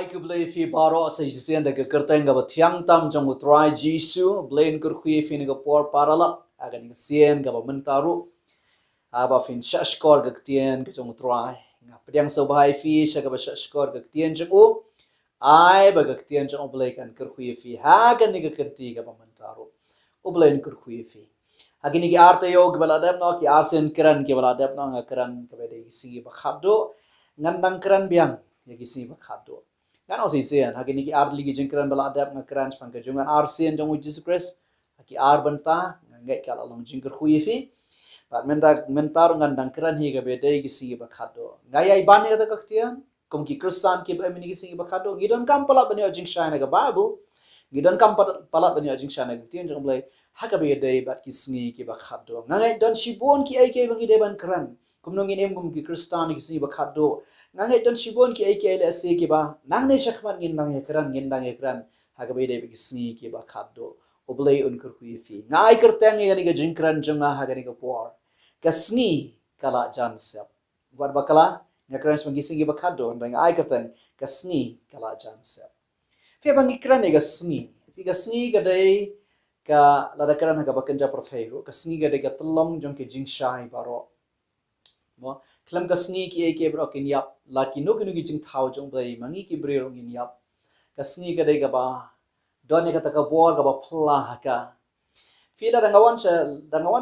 ai ku blei fi baro sa jisen da kerteng ga thiang tam jong utrai jisu blain kur khui fi ni ga por parala aga ni sien ga mentaru aba fin shashkor ga tien ga jong utrai nga pediang so bai fi sha ga shashkor ga tien jong u ai ba ga tien jong blei kan kur khui fi ha ga ni ga kerti ga mentaru u blain kur khui fi agini ki arte yog baladam no ki asen kran ki baladam no nga kran ka bede singi ba khado ngandang kran biang ya ki singi ba khado kan o sisen agini ki art ligi jengkran baladam nga kran span ka jungan arsen jong Jesus Christ ki ar banta ngai kala long jingker khui fi bat mentar ngandang kran hi ga bede ki singi ba khado ngai ai ban ya ta kaktian kum ki kristan ki ba mini ki singi ba khado ngidon kam pala bani jing shine ga bible ngidon kam pala bani jing shine ga tien jong blai hakabe day bat ki sngi ki ba khado ngai don shibon ki ai ke bangi de ban kran kumnong inem gum ki kristan ki si ba khado ngai don shibon ki ai ke le se ki ba nang ne shakman ngin dang ekran ngin dang ekran hakabe de ki sngi ki ba khado oblay un kur hui fi ngai kerteng ni ga jingkran janga hagani ga por ka sngi kala jan sep wat bakala ngakran smangi singi ba khado ndang ai kerteng ka sngi kala jan sep fe bangi kran ga sngi fi ga sngi ga dai ka lada karan ha ka bakanja prathai ro ka sngi ga de ka tlong jong ke jingshai baro mo klam ka sngi ki ke bro kin yap la ki no ki jing thau jong bai mangi ki bre ro gin yap ka sngi ga de ga ba don ne ka ta ka bor ga ba phla ha ka fila dangawan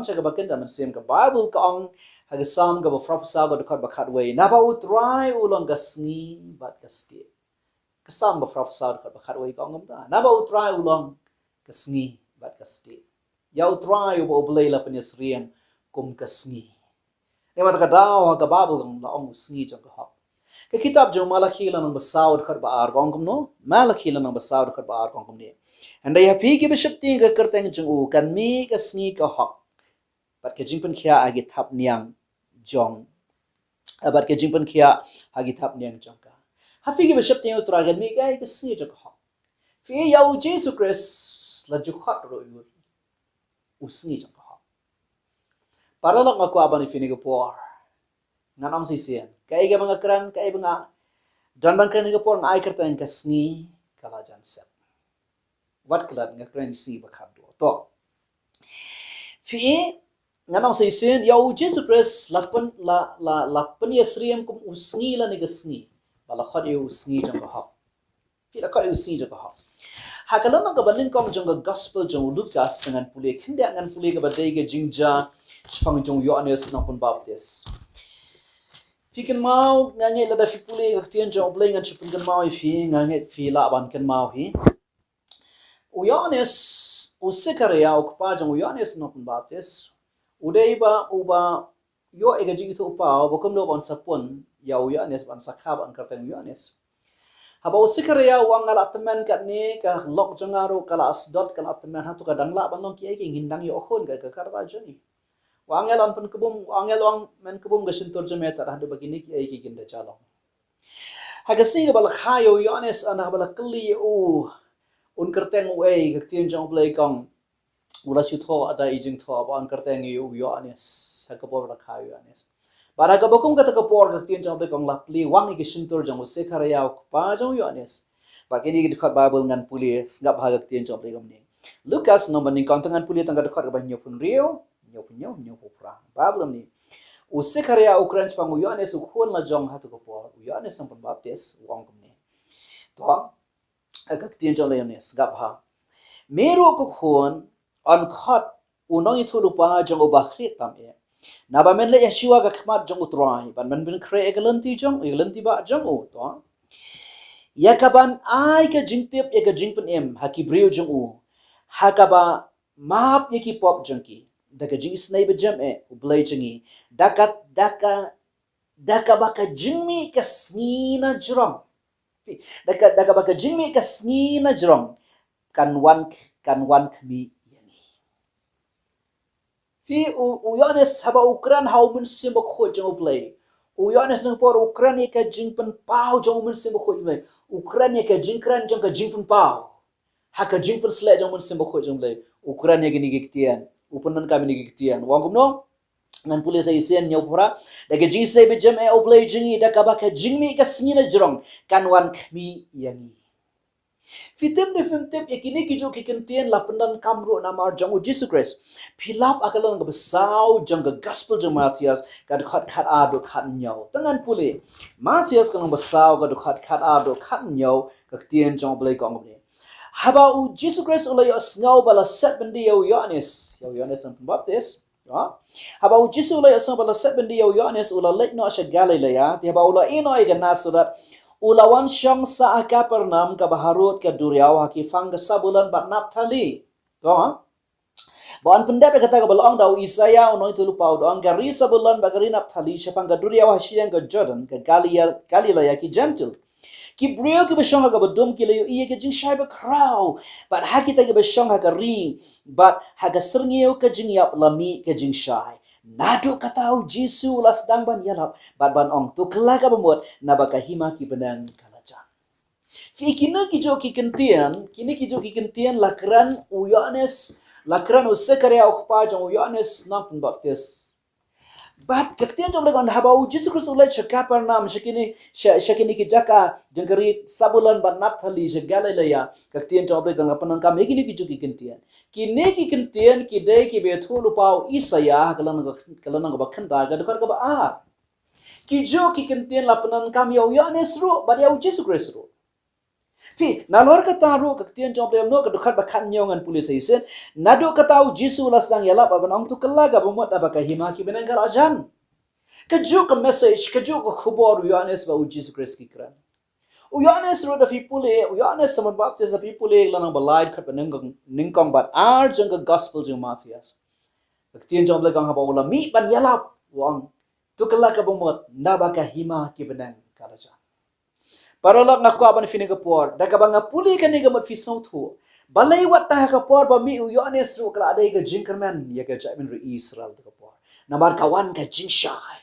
sa ga bakenda man sim ka bible ka ong ha ga sam ga ba prophecy ga de ba khat wei na ba utrai ulong ka sngi bat ka sti ka sam ba prophecy ga ba khat wei ka ong da na ba utrai ulong ka sngi bat ka sti yau try bo oblay la penis rian kum ka sngi ne mat ka daw ha ka bible la ong sngi jong ka hak ka kitab jo malakhi la nang basaud khat ba ar gong kum no malakhi la nang basaud khat ba ar gong kum ne andai ha phi ki bishop ti ga kerteng jong u kan mi ka sngi ka hak bat ka jingpen khia agi thap niang jong bat ka jingpen khia agi thap niang jong ka ha phi ki bishop ti u tra gan mi ga ka sngi jong ka hak phi yau Jesus Christ la ju khat ro yu usngi jong ka paralak ma ko abani fini go por nanam si sian kai ga mga kran kai mga dan ban kran go por ngai kerta ka sngi kala jan sep wat klat nga kran si ba khat do to fi nanam si sian yau Jesus Christ lapan yesriem kum usngi la ni ga sngi bala khat yu usngi jong ka fi la khat yu usngi jong ka hakalam ang kabanin kong jong gospel jong Lukas dengan puli khinda ngan puli ka badai ga jingja fang jong Ioanis nang pun baptis fikin mau ngange la da fi puli ga tien jong bleng ngan chupun kan mau fi ngange fi la ban kan mau hi Ioanis usikaria okpa jong Ioanis nang pun baptis udai ba uba yo ega jing itu pa bokom lo ban sapun ya Ioanis ban sakha ban karteng Ioanis haba usikaria wang ala teman kat ni ka lok jongaro kala asdot kala teman hatu ka dangla banong ki ai ngindang yo khon ka karta jani wang elan pen kubum wang elong men kubum ga sintor jemeta hadu bagini ki ai ginda chalong haga singa bal khayo Ioanis ana bal kli u un kerteng wei ka tien jong play kong ula su tho ada ijing tho ban kerteng yu Ioanis haga bor la khayo Ioanis para ka bokum ka ta por ka tien jong kong lapli wang ki sintor jong se kharaya pa jong Ioanis bagini ki khat bible ngan puli ngap ha ka tien jong kom ni Lukas nomor ni kontangan puli tangga khat ka banyo pun rio nyo pra bible ni u se kharaya ukran pang Ioanis u khon la jong ha to ko por Ioanis nang pun baptis wang kom ni to ka tien jong Ioanis ngap ha meru ko khon on khat unong itu lupa jong ubakhri tam e na ba men le Yeshua ga khmat jong utrai ban men bin kre egalanti ba jong u to yakaban ai ka jingtip e ka jingpen em hakibrio jong u hakaba map yaki pop jongki daga jing snai be jam e ublai jingi daka baka jingmi ka snina jrong daka baka jingmi ka snina jrong kan wan khmi fi Ioanis haba Ukran how mun simbo kho jong play Ioanis nang por Ukran ka jingpen pau jong mun simbo kho play Ukran ka jingkran jong ka jingpen pau ha ka jingpen sle jong mun simbo kho jong play Ukran gini giktian upunan kami ni giktian wang kumno ngan pulis ay sen nyaw pura daga jisay be jam e oblay jingi da kabaka jingmi ka sngina jrong kanwan khmi yangi fitem de fitem ekini ki jo ki kentien lapendan kamro namar jangu Jesus Christ philap akalan ga besau jang ga gospel jang Matthias ga khat khat ado khat nyaw tangan puli Matthias kan besau ga khat khat ado khat nyaw ga tien jang oblay ko ngobni haba u Jesus Christ ulay asngau bala set bendi Ioanis ang pembaptis haba u Jesus ulay asngau bala set bendi Ioanis ula lek no asya Galilea ti haba ula ino ay ganasurat ulawan siyang sa Kapernaum ka baharut ka Duriaw haki fang sabulan bat Naphtali Bawan pendep kata ka balong daw Isaya unoy tulupaw doang gari sabulan bagari Naphtali siya pang ka Duriaw hasiyang ka Jordan ka Galilea ki gentle ki brio ki besong ha badum ki layo iya ka jing shai ba kraw but ha kita ki besong ha ka ring but ha ka serngiyo ka jing yap lami ka jing shai nado katau Jisu las dang ban yalap but ban ong tu kelaga bemut na baka hima ki benang kalajang fi kina ki jo ki kentian lakran u Ioanis lakran u Zekaria u khpa jong u Ioanis nam pun baptis But kaktian jom legon habau Jesus Christ ulai Kapernaum shakini ki jaka jengari sabulan ban Naphtali je Galilea kaktian jom legon lapanan kam ekini ki juki kentian ki kentian ki dei ki betu lupau Isaya kalan ga bakhanda ga dokar ga ba ki jo ki kentian lapanan kam yo Ioanis ru ba ya Jesus Christ ru Fi nalor kata ru kaktian jom legon no ka dokar bakhan nyongan pulis isen nado katau Jesus lasang yala ba banong tu kelaga bumot abaka hima ki benanggal ajan Kaju ka message, kaju ka khubor Ioanis ba Jesus Christ ki kran. Ioanis ro da people Ioanis saman baptist da people lanang balai khat ningkong bat jang ka gospel jang Matthias. Kaktian jom legang ha ba mi ban yalap wang tu kala ka bumot na ba ka hima ki benang karaja. Paralak ngakwa ban fini ka por da ka ba nga puli ka ni ga mat fi thu. Balai wat ta ka por ba mi Ioanis ro kala adai ka jinkerman ya ka jamin ro Israel ka por. Namar kawan ka jinshai.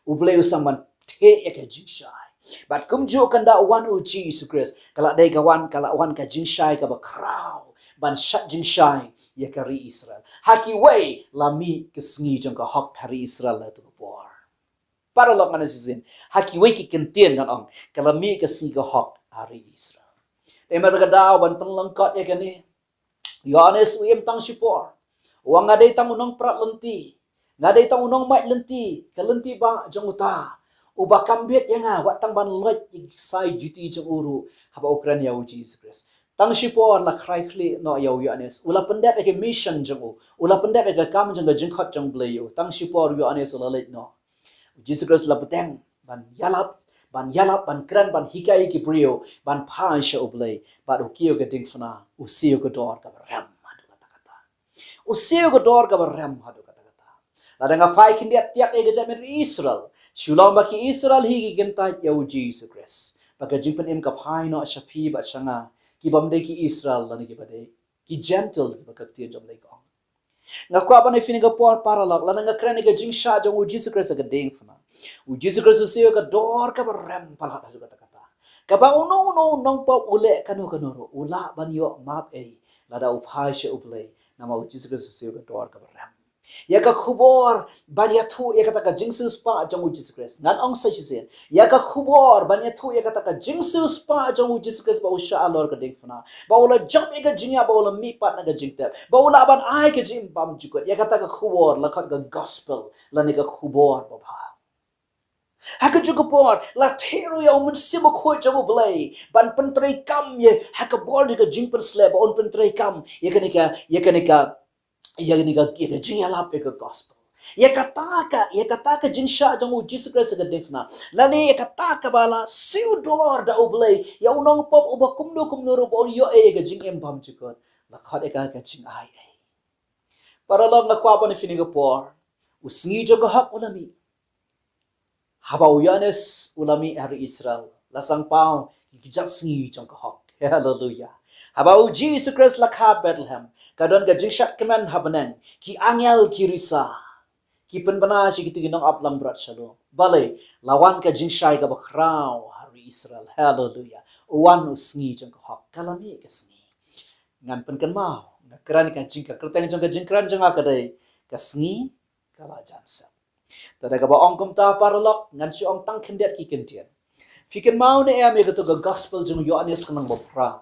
Ublay usang man te ya ka jinshai. But kumjo kanda wan u Jesus Christ. Kala day kawan ka jinshai ka ba kraw. Ban shat jinshai ya ka ri Israel. Haki way lami ka sngi jang ka hok hari Israel la tu por. Para lok mana sizin. Haki way ki kentien kan ong. Kalami ka sngi ka hok hari Israel. Tay mata ka daw ban panlangkot ya ka ni. Ioanis uyem tang sipor. Uang aday tang unang prat lenti. Ngadai tang unong mai lenti, kalenti ba jang uta. Uba kambet yang watang ban lot sai duty jang uru haba ukran ya Jesus Christ. Tang sipor la krai kli no ya Ioanis. Ula pendep ke mission jang u. Ula pendep ke kam jang jing khat jang blayo. Tang sipor Ioanis ula let no. Jesus Christ la peteng ban yalap ban kran ban hikai ki brio ban pa sha ublay ba ukio ke ding fana usio ke dor ka ram hadu kata. Usio ke dor ka ram hadu Ladang afai kindiat tiak ega jamin Israel. Shulang baki Israel higi gentai yau Jesus Christ. Baka jingpen im kapai no asyapi bat syanga. Ki bamde ki Israel lani ki bade. Ki gentle baka ktian jom lekong. Ngaku apa na fini kapor paralog. Ladang ngakran ega jing sya jong u Jesus Christ aga deng fana. U Jesus Christ usiyo ka dor ka barem palat hadu kata-kata. Kaba unong pa ule kanu-kanuro. Ula ban yo map Lada upai sya ublay. Nama u Jesus Christ usiyo ka dor ka barem. Ya ka khubor banya thu ya kata ka jingsus pa jong Jesus Christ ngan ong sa chisen ya ka khubor banya thu ya kata ka jingsus pa jong Jesus Christ ba usha alor ka ding fana ba ula jam ya ka jingya ba ula mi pat na ka jingtep ba ula ban ai ka jing bam jukot ya kata ka khubor la khat ka gospel la ni ka khubor ba ba haka juga por la teru ya umun simo ko jong blay ban pentrai kam ye haka bor ka jingpen slab on pentrai kam ya kanika jing alap ka gospel. Ya kata ka jing sha jang Jesus Christ ka defna. Lani ya kata ka bala siudor da ublay. Ya unong pop uba kumno ro bon yo ka jing embam chikot. La khat ka jing ai. Para log na kwa pa ni fini ka por. Usngi jang ka hak ulami. Haba Ioanis ulami hari Israel. Lasang pao ikijak sngi jang ka hak. Hallelujah. Habau Jesus Christ lakha Bethlehem. Kadon ga jingshat kemen habanan. Ki angel kirisa. Ki penbana si kitu ginong aplang brat shalom. Bale lawan ka jingshai ka bakraw hari Israel. Hallelujah. Uwan usngi jang ka hak kalami ka sngi. Ngan penkan mau. Ngakran ka jingka kerteng jang ka jingkran jang akadai ka sngi kala jamsap. Tada ka ba ong kum ta paralok ngan si ong tang kendet ki kentian. Fikin mau ne am ye ka gospel jung Ioanis kanang bopra.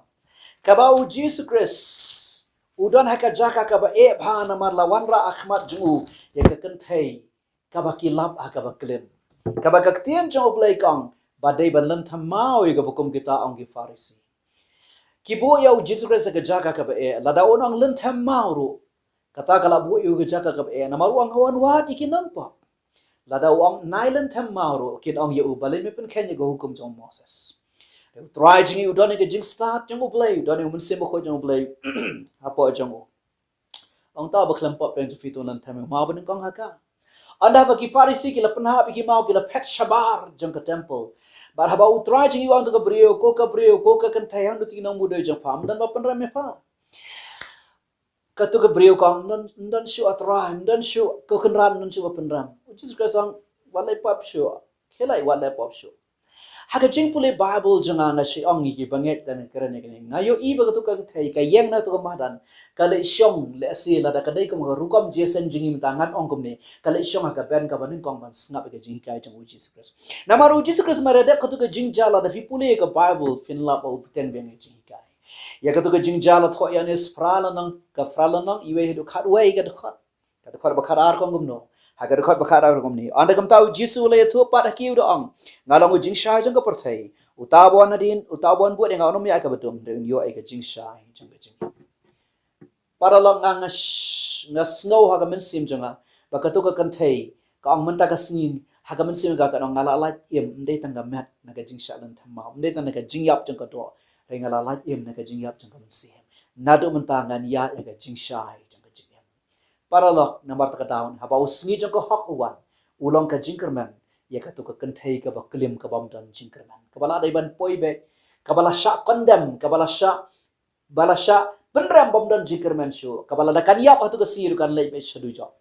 Ka ba u Jesus Christ udon haka jaka ka ba e bha na mar lawan ra akhmat jung ye ka kentai ka ba kilap ka ba klim. Ka ba ka tien jung oblay kang ba dei ban lan thamau ye ka bukum kita ong ki Farisi. Kibo ya u Jesus Christ ka jaka ka ba e la da onang lan thamau ru. Kata kala bu yu ka jaka ka ba e na maruang hawan wat ikinan pa. Lada uang nailan tem mauro kin ong yu balin me pen kenya go hukum jong Moses. Try jingi udone ke jing start jong ublay udone mun semo ko jong ublay apo jong u. Ong ta baklam pop pen fito nan tem ma ban kong haka. Anda bagi Farisi ki la penha bagi mau ki la pet shabar jong ka temple. Bar haba u try jingi wan to ka brio ko ka kan tayang du tinong mudo jong fam dan ba pen rame fa. Katu ke brio kong dan shu atra dan shu ko kenran dan shu penram. Jesus Christ ang walay pop shu. Kelai walay pop shu. Haka jing pulay Bible janga nga si ong iki bangek dan kerana kini. Ngayo iba katu kang thay kayeng na tu kamadan. Kala isyong le asi lada kadai kong rukam jesen jingi mitangan ong kumni. Kala isyong haka ben kabanin kong man snap ka jingi kay jang Jesus Christ. Namaru Jesus Christ maradep katu ka jing jala da fi pulay ka Bible finlap au puten beng jingi kay. Ya katu ka jing jala tho Ioanis frala nang iwe hidu khatway ka dukhat. Ka dukhat bakhat ar kong gumno. Hagar dukhat bakhat ar kong ni. Anda kam tau Jisu le thu pat hakiu do ang. Ngalang u jing shai jang ka perthai. Utabon buat yang nganom ya ka betum den yo ai ka jing shai jang ka jing. Para lang ngasngo ha ka men sim janga. Bakatu ka kanthai ka ang menta ka singin ha ka men sim ka ka ngala la em ndai tanga mat na ka jing sha lan thamma. Ndai tanga ka jing yap jang ka do. Ngala la em na ka jing yap jang ka men sim. Nadu mentangan ya ka jing shai jang ka jing. Para lok nambar ta ka daun ha ba usngi jang ka hok uwan. Ulong ka jing kerman. Ya katu ka kentai ka ba klim ka bam dan jing kerman. Kabala dai ban poi be. Kabala sya condemn. Kabala sya penram bam dan jing kerman syu. Kabala da kan yap hatu ka siru kan lei be shadu jo.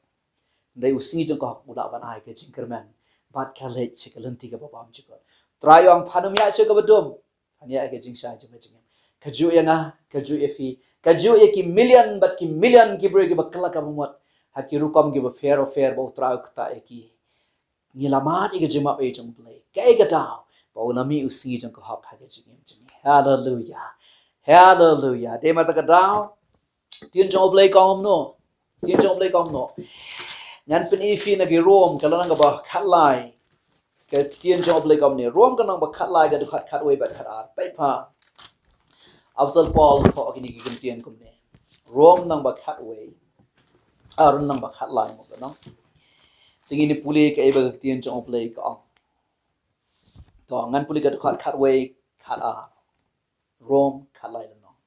Dai usngi jang ka hok ula ban ai ka jing kerman. Bat ka lei che ka lenti ka ba bam jikot. Trayong phanum ya syu ka bedum. Hanya ka jing shai jang ka jing. Kaju yang kaju efi kaju ye ki million ki bre ki bakla ka muat hakiru kam ki ba fair ba utra kta eki ngilamat ike jema pe jong play kai ka daw ba unami usi jong ko hak ha ke jing hallelujah de mata ka daw tien jong play kong no ngan pen efi na ki rom kala nang ba khatlai ke tien jong play kong ni rom ka nang ba khatlai ka du khat we ba khat ar pai pha After Paul tho kini ki kentian kumne Rom nang ba khatway arun nang ba khatlai mo no tingi ni puli ka iba kentian jong play ka to ngan puli ka khatway khat a Rom khatlai no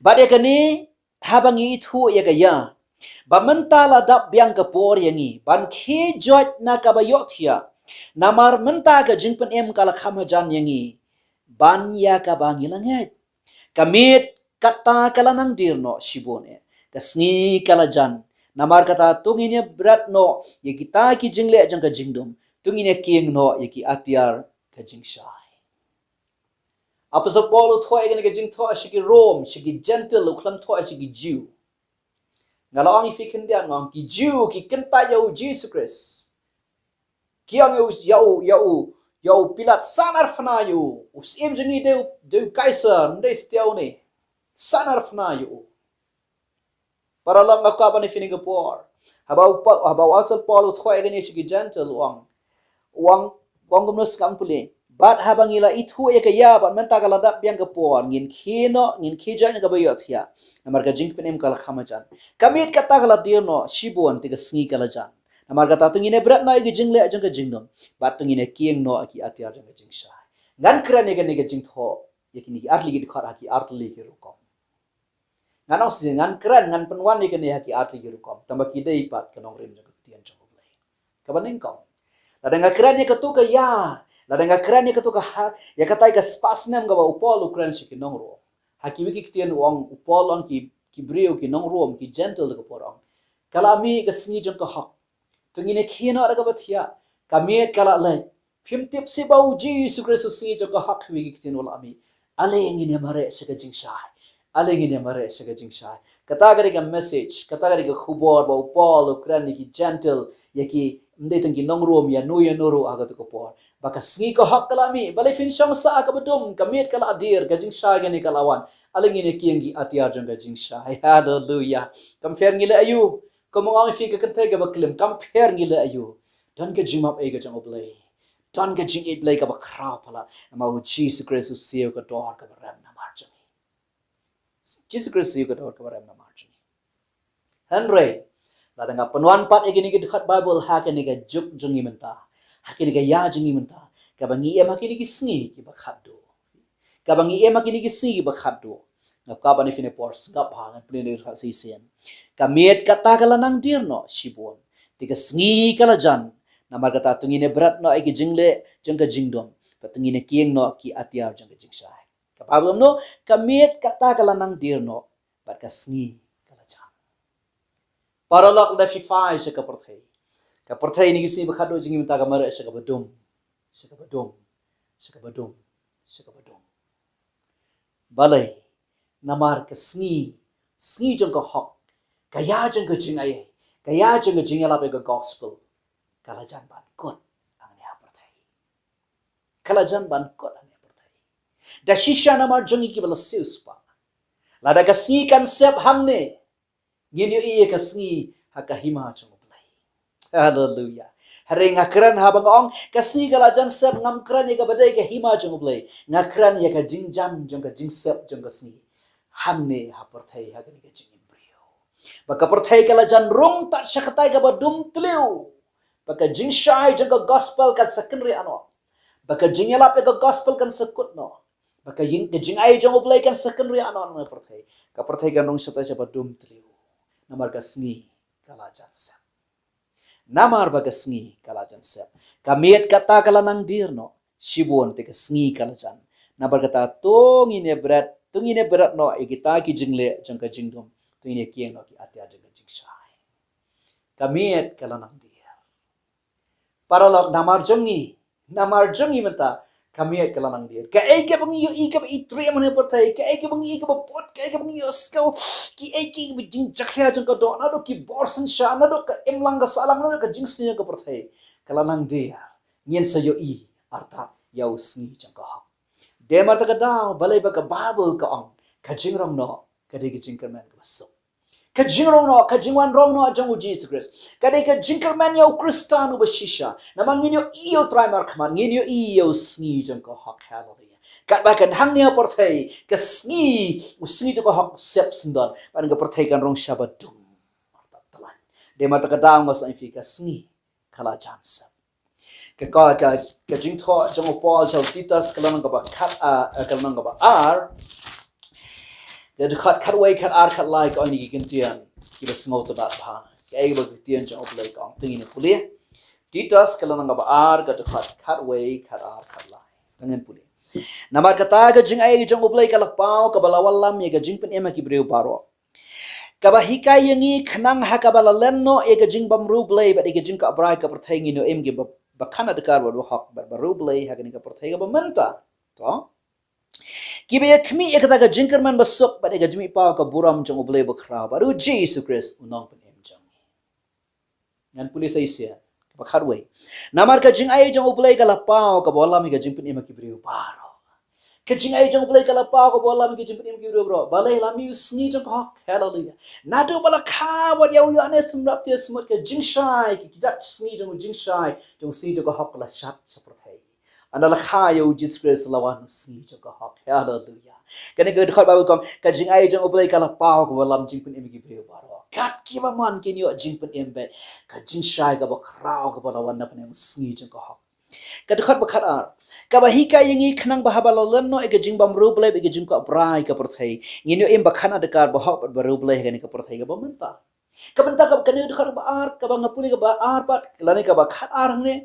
ba de kani habangi thu ya ka ya ba mentala dap biang ka por yangi ban khi jot na ka ba yothia namar menta ka jingpen em kala khamajan yangi ban ya ka bangilangai Kamit kata kala nang dirno shibone kasngi kala jan namar kata tungine brat no ye kita ki jingle jang ka jingdom tungine king no ye ki atiar ka jingshai Apostle Paul thoi ga jing tho shiki Rome shiki gentle uklam tho shiki Jew ngalang ifi kindia ngong ki Jew ki kenta yo Jesus Christ kiang yo pilat sanar fna yo usim jingi de kaiser ndai stiao ni sanar fna yo para lang ka pa ni finigapor habau asal Paul thoi gani shiki gentle wang gumnos kam puli bat habangila ithu e ka ya ba menta kala dap biang kapor ngin khija ni ka bayot ya namar ka jing penem kala khamajan kamit kata kala dirno shibon tiga sngi kala jan Amar kata tungine berat na igi jingle jang ka jingdom bat tungine kieng no aki atiar jang ka jingsha ngan kran ne jing tho yakini arli gi khara ki artli ki rukom ngan os ngan kran ngan penwan ni kene haki artli ki rukom tamba ki dei pat kanong rim jang ka tian jang blai ka baning kom la nga kran ni ka tu ka ya la nga kran ni ka tu ka ya katai ka spasnem ga ba upol ukran shi ki nong ro haki wiki tian wang upol on ki brio ki nong rom ki gentle ka porong kalami ka sngi jang ka hak tungine khina raga bathia kamet kala le phim tip si bau Jesus Christ si jo ka hak wi gitin wala ami ale ngine mare se ka jingshai kata gari ka message kata gari ka khubor bau Paul Ukraine ki gentle yaki Mde tengki nong rom ya no ro aga to ko por. Baka sngi ko hak kalami balai fin shang sa ka bedum kamit kala adir ka jing sha gani kalawan. Aling ini kiengi atiar jong ka jing sha. Hallelujah. Compare ngile ayu. Komong fi ka kante ka baklim compare ngile ayu. Dan ka jimap e ka jong oblay. Dan ka jing e blay ka bakra pala. Ma u Jesus Christ siyo ka dor ka baram na marjani. Jesus Christ siyo ka dor ka baram na marjani. Henry Lada nga penuan pat ikini ke dekat Bible hakini ke juk jengi menta. Hakini ke ya jengi menta. Kabangi em hakini ke sngi ki bakhado. Kabangi em hakini ke sngi ki bakhado. Ngap kabani fine pors ngap hangan plene hasisen. Kamiet kata kala nang dirno shibon. Tika sngi kala jan. Namar kata tungine berat no iki jingle jengka jingdom. Patungine kieng no ki atiar jengka jingsai. Kapablam no kamiet kata kala nang dirno. Bat ka sngi Paralak da fifai se ka perthai ni gisi bakhado jingi menta ka mara se ka badum balai namar ka sngi jong ka hok kaya jong ka jingai kaya jong ka jingala pe ka gospel kala jan ban kot ang ne perthai kala jan ban kot ang ne perthai da shisha namar jongi ki bala seuspa lada ka sngi kan sep hamne Ngini iya kasngi hakahima jong oblay. Hallelujah. Hari ngakran habang ong kasngi kalajan sep ngamkran ya kabadai ka hima jong oblay. Ngakran ya ka jingjan jong ka jingsep jong kasngi. Hamne ha perthai ha kani ka jing embryo. Baka perthai kalajan rung tak syakatai ka badum tliu. Baka jingshai jong ka gospel kan secondary ano. Baka jingelap ka gospel kan sekut no. Baka jingai jong oblay kan secondary ano na perthai. Ka perthai kan rung syakatai ka badum tliu. Namar ka sngi kalajan sep. Namar baga sngi kalajan sep. Kamiet kata kala nang dirno. Shibon te ka sngi kalajan. Namar kata tungine berat no ikita ki jingle jang ka jingdom. Tungine kieng no ki atia jang ka jingshai. Kamiet kala nang dir. Paralog namar jongi menta. Kamiet kala nang dir. Ka eke bangi yo ika ba itre mane pertai. Ka eke bangi ika ba pot. Ka eke bangi yo skau. Ki eke ba jing jakya jang ka do. Nado ki borsen sha. Nado ka emlang ka salang. Nado ka jing sniya ka pertai. Kala nang dir. Ngien sa yo i. Arta yaw sngi jang ka hak. Demar ta ka daw. Balay ba ka Bible ka ang. Ka jing rong no. Ka di ka jing kerman ka basok. Ka jing rong no. Ka jing wan rong no. Jang u Jesus Christ. Ka di ka jing kerman yaw Kristano ba shisha. Namang ngin yo iyo try mar kaman. Ngin yo iyo sngi jang ka hak. Hallelujah. Kat bahkan hang niya pertai. Ka sngi. Sngi jang ka hak sep sendan. Paano ka pertai kan rong syabadum. Marta talan. Demar ta ka daw mas ang fi ka sngi. Kala jansap. Ka jing to jang u Paul siya Titus kalanang ka ba kalanang ka ba kat way kat kat like on ni kintian kiba sngo to dat ba kay ba kintian jang oblay ka ang tingin puli Titus kalanang ka ba kat way kat like tangan puli namar kata ga jing ay jang oblay kalakpaw kabalawalam ye ga jing pen ema kibreu paro kabahika yangi khnang hakabalalen no e ga jing bamru blay ba e ga jing ka abrai ka perthaingi no em ge bakana dekar ba hak baru blay hagani ka perthai ka bamenta to kibe yakmi ekata ka jinkerman basok ba ga jimi pa ka buram jong oblay bakra baru Jesus Christ unang penem jong ngan pulis aisia bakharway namar ka jing ay jong oblay ka lapaw ka bolam ga jing penem ki briu paro ka jing ay jong oblay ka lapaw ka bolam ga jing penem ki briu bro balay lami usni jong hak hallelujah nado bala kha wat Ioanis smrap te smut ka jing shai ki jat sni jong jing shai jong si jong hak la shat saprathai andala kha yo Jesus Christ lawan sni jong hak hallelujah kani ga dekat Bible kom ka jing ay jong oblay ka lapaw ka bolam jing penem ki briu baro kat ki ba man kin yo jing penem be ka jing shai ka ba khrao ka balawan na penem sni jong hak kadukhat bakhat ar kabahika yangi khnang bahabalalan no ega jing bam ruble ega jing ko brai ka perthai nginyo em bakhana dekar bahok ba ruble gani ka perthai ka bamenta kabenta ka kani dekar ba ar ka bangapuni ka ba ar pat lani ka bakhat ar ne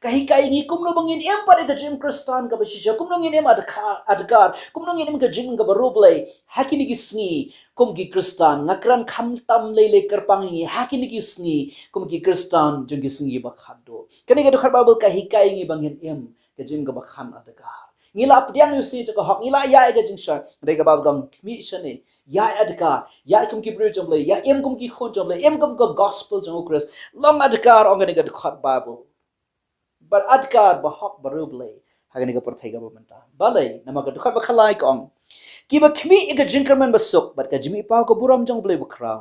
kahika yangi kumno bangin em pat ega jing kristan ka bashisha kumno ngin em adkar kumno ngin em ka jing ka ruble hakini gisni kum ki kristan ngakran kham tam lele karpangi hakini gisni kum ki kristan jung gisni bakhado kani ka dekar babel kahika yangi bangin em ka jing ka bakhan adkar ngila pdiang yu si jong hok ngila ya ga jing sha re ga ba gam mi shane ya adkar ya kum ki bru jom le ya em kum ki khon jom le em kum ko gospel jong Christ long adkar ong ga khot Bible but adkar ba hok baru ble ha ga par thai ga ba manta balai nama ga khot ba khalai kong ki ba khmi ga jinkerman ba sok but ka jimi pa ko buram jong ble ba khra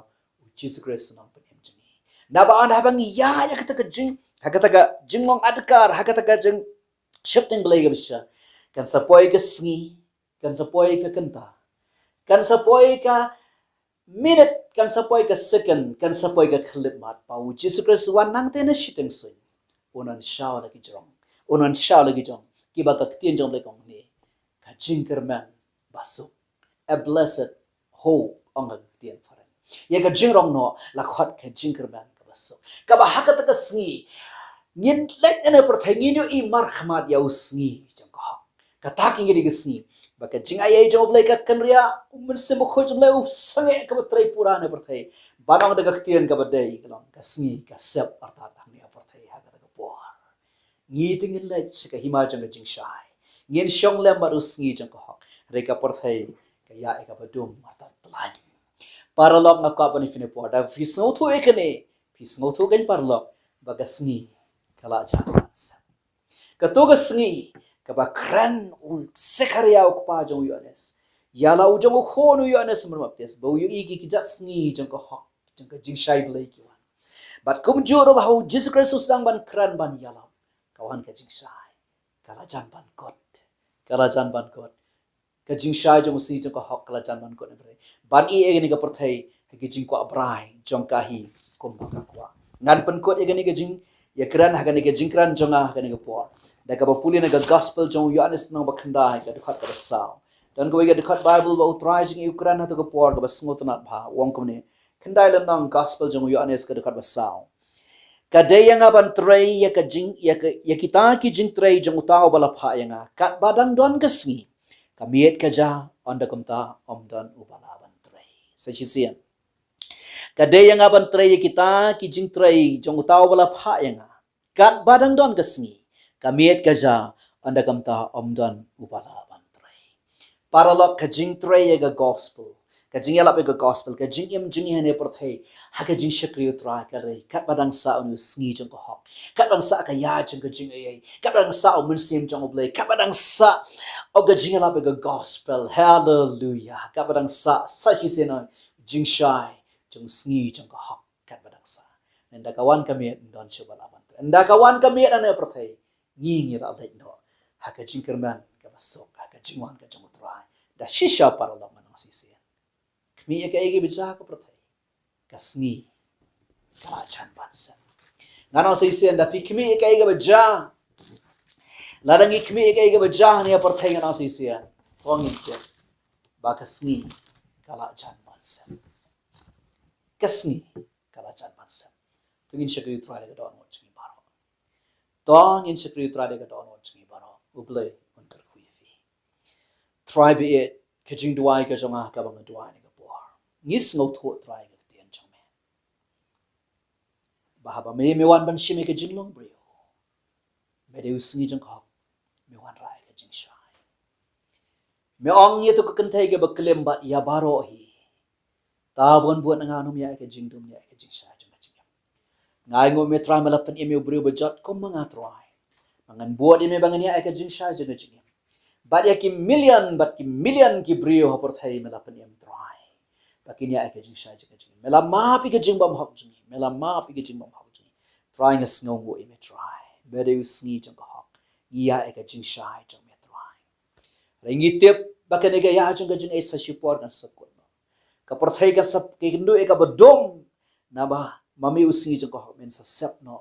Jesus Christ nam Naba an habang ya kata ka jing hakata ka jinglong adkar hakata ka jing shifting blade bisha kan sapoy ka sngi kan sapoy ka kanta kan sapoy ka minute kan sapoy ka second kan sapoy ka clip mat pa Jesus Christ wan nang te na shitting sun unan shaw lagi jong kiba ka tien jong le kong ni ka jingker man basu a blessed hope ang ka tien faran ya ka jingrong no la khot ka jingker man so kaba hakata ka sngi ngin lek ene per thangin yo I mar khmat ya sngi jang ko ka ta ki ngi sngi ba ka jinga ye job le ka kanria mun se mo khoj le sange ka trai pura ne per thai banong de ka tien ka ba dei kalong ka sngi ka sep arta ta ne per thai hakata ka por ngi ting le ka hima jang ka jing shai ngin shong le maru sngi jang ko re ka per thai ka ya ka ba dum arta plan paralog na ka ba ni fine por da fi so thu ekane Pis ngoto kan parlok baga sngi kala jaman sa katoga sngi kaba kran u sekaria u pa jong Ioanis yala u jong khonu Ioanis mermaptes bau yu iki ki jat sngi jong ko hok jong ka jing shai blai ki wan but kum juro ba hu Jesus Christ sang ban kran ban yala kawan ka jing shai kala jan ban kot ka jing shai jong si jong ko hok kala jan ban kot ne ban I egni ka perthai ki jing ko abrai jong ka hi kumbaka kwa ngan penkot ya gani gajing ya kran ha gani gajing kran jonga gani ga por da ka bapuli na ga gospel jong Ioanis nang bakhanda ga dekhat ka saw dan ko ga dekhat Bible ba utrajing ukran ha to ga por ga basngot na bha wong ko ne khandai lan nang gospel jong Ioanis ga dekhat ba saw ka de yang ban trei ya ka jing ya kita ki jing trei jong utaw bala pha yang kat badang don ka sngi ka miet ka ja onda kumta omdan ubala ban trei sa chisian Kadai yang aban tray kita ki jing tray jong utaw bala pha yang kat badang don kasngi kamiet kaja anda kamta omdan ubala ban tray paralog ka jing tray ga gospel ka jing yala ga gospel ka jing im jing hene perthai ha ka jing shakri utra ka re kat badang sa onu sngi jong ko hok kat badang sa ka ya jing ka jing ai kat badang sa mun sim jong oblay kat badang sa o ga jing yala ga gospel hallelujah kat badang sa shi sena jing shai jong sngi jong ko hok kat badang sa nda kawan kami don shobala ban nda kawan kami ane perthai ngi ra dai no ha ka jing kerman ka basok ha ka jingwan ka jong utrai da shisha paralog manang sisian kmi ka ege bija ka perthai ka sngi ka chan ban sa ngano sisian da fi kmi ka ege bija larangi kmi ka ege bija ne perthai ngano sisian ongin ke ba ka sngi kala chan ban sa kasni kala chan pansa tungin shakri utrade ga don watching baro tong in shakri utrade ga don watching baro uble untar khuifi tribe it kajing duai ka jonga ka bang duai ni ga por ngis ngau thu trai ga tian chome bahaba me wan ban shime ka jinglong brio me de usngi jong khok me wan rai ka jing shai me ong ye to ka kan thai ga baklem ba ya baro hi ta bon buat nga num ya ka jing dum ya ka jing sha jing jing ngai ngo me tra malapan eme bru bajat kom mga trai mangan buat eme bangan ya ka jing sha jing jing bat ya ki million ki brio hapor thai malapan em trai bakin ya ka jing sha jing jing mela ma pi ka jing bam hok jing mela ma pi ka jing bam hok jing trying a snow wo eme try bede u sngi jing ka hok ya ka jing sha jing me try ringi tip bakan ga ya jing jing esa shipor kan sakut ka perthai ka sap ke hindu eka badom na ba mami usngi jong ko men sa sep no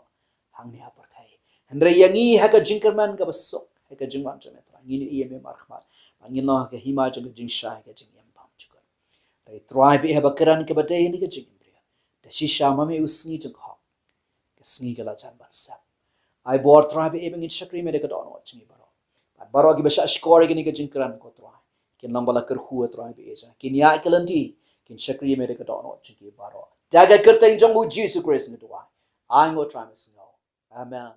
hang ni ha perthai andre yangi ha ka jingkerman ka baso ha ka jingwan jame tra ngi ni eme mar khmat ngin no ka hima jong jing sha ka jing yam pam chiko rai tribe ha bakran ke badai ni ka jing bria da shisha mami usngi jong ko ka sngi ka la chan ban sap ai bor tribe e bangin shakri me ka don watching baro baro ki basha score ki ni ka jingkran ko tra kin lambala kar khu tribe e ja kin ya kalanti kin shakri me ka don watching baro daga kerteng jong Jesus Christ ni tuwa ai ngo tramis no amen